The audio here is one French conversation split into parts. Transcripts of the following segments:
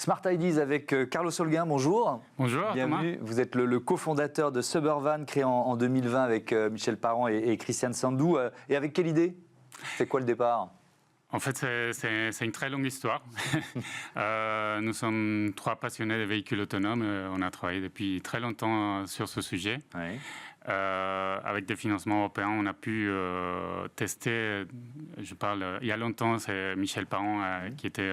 Smart Ideas avec Carlos Holguin, bonjour. Bonjour, bienvenue. Thomas. Vous êtes le cofondateur de Suburvan, créé en 2020 avec Michel Parent et Christian Sandou. Et avec quelle idée? C'est quoi le départ? En fait, c'est une très longue histoire. Nous sommes trois passionnés de véhicules autonomes. On a travaillé depuis très longtemps sur ce sujet. Oui. Avec des financements européens, on a pu tester, je parle il y a longtemps, c'est Michel Parent qui était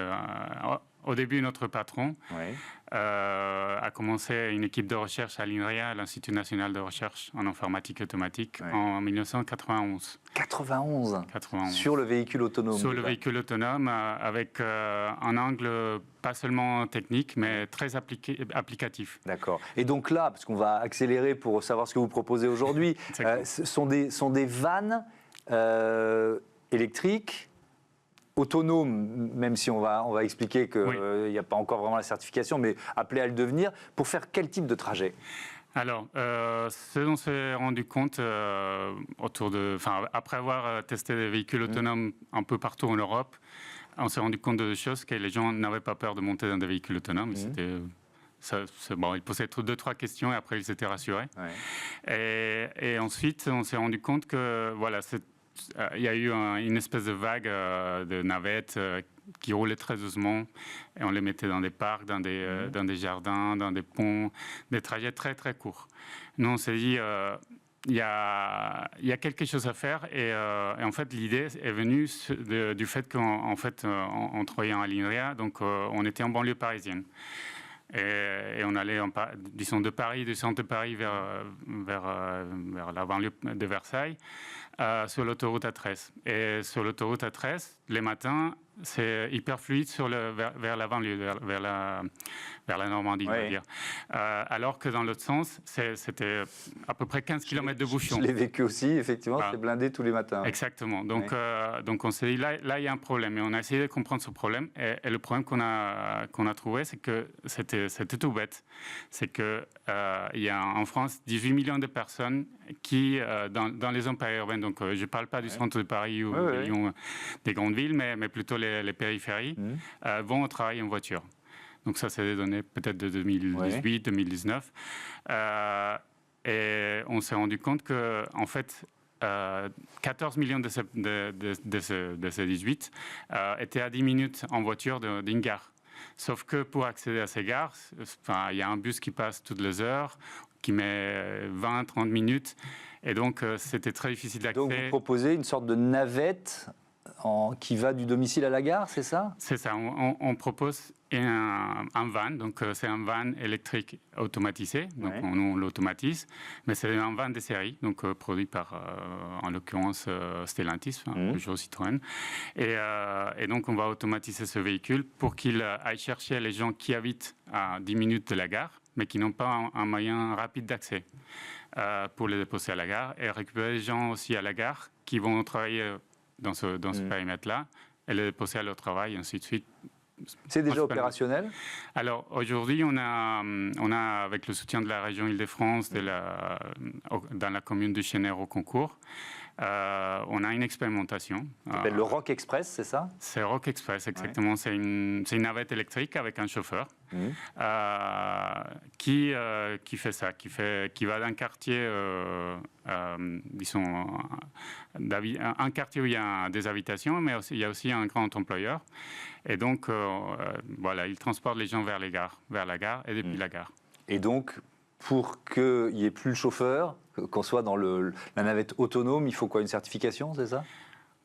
au début notre patron, Oui. a commencé une équipe de recherche à l'INRIA, l'Institut national de recherche en informatique automatique, Oui. en 1991. 91. 91. Sur le véhicule autonome. Sur le véhicule autonome, avec un angle pas seulement technique, mais très applicatif. D'accord. Et donc là, parce qu'on va accélérer pour savoir ce que vous proposez aujourd'hui, ce sont des vannes électriques, autonomes, même si on va expliquer qu'il n'y a pas encore vraiment la certification, mais appelées à le devenir, pour faire quel type de trajet? Alors, ce dont on s'est rendu compte après avoir testé des véhicules autonomes un peu partout en Europe, on s'est rendu compte de deux choses, que les gens n'avaient pas peur de monter dans des véhicules autonomes. Ils posaient deux, trois questions et après ils s'étaient rassurés. Ouais. Et ensuite, on s'est rendu compte que il y a eu une espèce de vague de navettes qui roulaient très doucement et on les mettait dans des parcs, dans des jardins, dans des ponts, des trajets très très courts. Nous, on s'est dit, il y a quelque chose à faire et en fait, l'idée est venue du fait on travaillait à l'INRIA, donc on était en banlieue parisienne. Et on allait, de Paris, du centre de Paris vers la banlieue de Versailles, sur l'autoroute A13. Et sur l'autoroute A13, les matins, c'est hyper fluide vers la banlieue, vers la Normandie, on va dire. Alors que dans l'autre sens, c'était à peu près 15 km de bouchons. Je l'ai vécu aussi, effectivement, c'est blindé tous les matins. Exactement. Donc on s'est dit, là, il y a un problème. Et on a essayé de comprendre ce problème. Et le problème qu'on a trouvé, c'est que c'était tout bête. C'est qu'il y a en France 18 millions de personnes qui, dans les zones périurbaines, donc je ne parle pas du centre de Paris ou de Lyon, des grandes villes, mais plutôt les périphéries, vont au travail en voiture. Donc ça, c'est des données peut-être de 2018, 2019. Et on s'est rendu compte que, en fait, 14 millions de ces 18 étaient à 10 minutes en voiture d'une gare. Sauf que pour accéder à ces gares, il y a un bus qui passe toutes les heures, qui met 20-30 minutes. Et donc, c'était très difficile d'accès. Donc, vous proposez une sorte de navette qui va du domicile à la gare, c'est ça? C'est ça. On propose un van. Donc, c'est un van électrique automatisé. Donc, on l'automatise. Mais c'est un van de série, donc produit par, en l'occurrence, Stellantis, Peugeot Citroën. Et donc, on va automatiser ce véhicule pour qu'il aille chercher les gens qui habitent à 10 minutes de la gare, mais qui n'ont pas un moyen rapide d'accès pour les déposer à la gare. Et récupérer les gens aussi à la gare qui vont travailler dans ce périmètre-là et les déposer à leur travail, et ainsi de suite. C'est déjà opérationnel? Alors, aujourd'hui, on a, avec le soutien de la région Île-de-France, dans la commune de Chénère-au-Concours, on a une expérimentation. Ça s'appelle le Rock Express, c'est ça? C'est Rock Express, exactement. C'est une navette électrique avec un chauffeur qui fait ça, qui va d'un quartier, disons, un quartier où il y a des habitations, mais il y a aussi un grand employeur. Et donc, il transporte les gens vers la gare et depuis la gare. Et donc, pour qu'il n'y ait plus le chauffeur, qu'on soit dans la navette autonome, il faut quoi, une certification, c'est ça?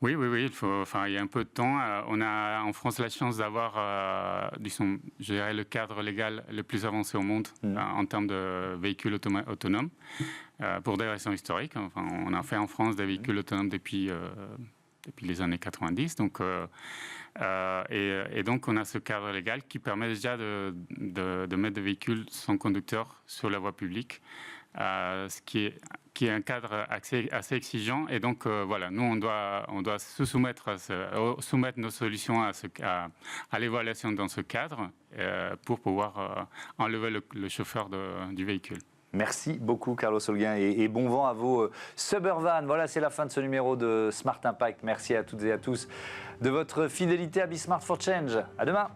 Oui, il y a un peu de temps. On a en France la chance d'avoir, disons, je dirais, le cadre légal le plus avancé au monde en termes de véhicules autonomes, pour des raisons historiques. Enfin, on a fait en France des véhicules autonomes depuis les années 90. Donc, et donc, on a ce cadre légal qui permet déjà de mettre des véhicules sans conducteur sur la voie publique, ce qui est un cadre assez exigeant. Et donc, nous, on doit soumettre nos solutions à l'évaluation dans ce cadre pour pouvoir enlever le chauffeur du véhicule. Merci beaucoup, Carlos Holguin, et bon vent à vos Suburvan. Voilà, c'est la fin de ce numéro de Smart Impact. Merci à toutes et à tous de votre fidélité à Be Smart for Change. À demain.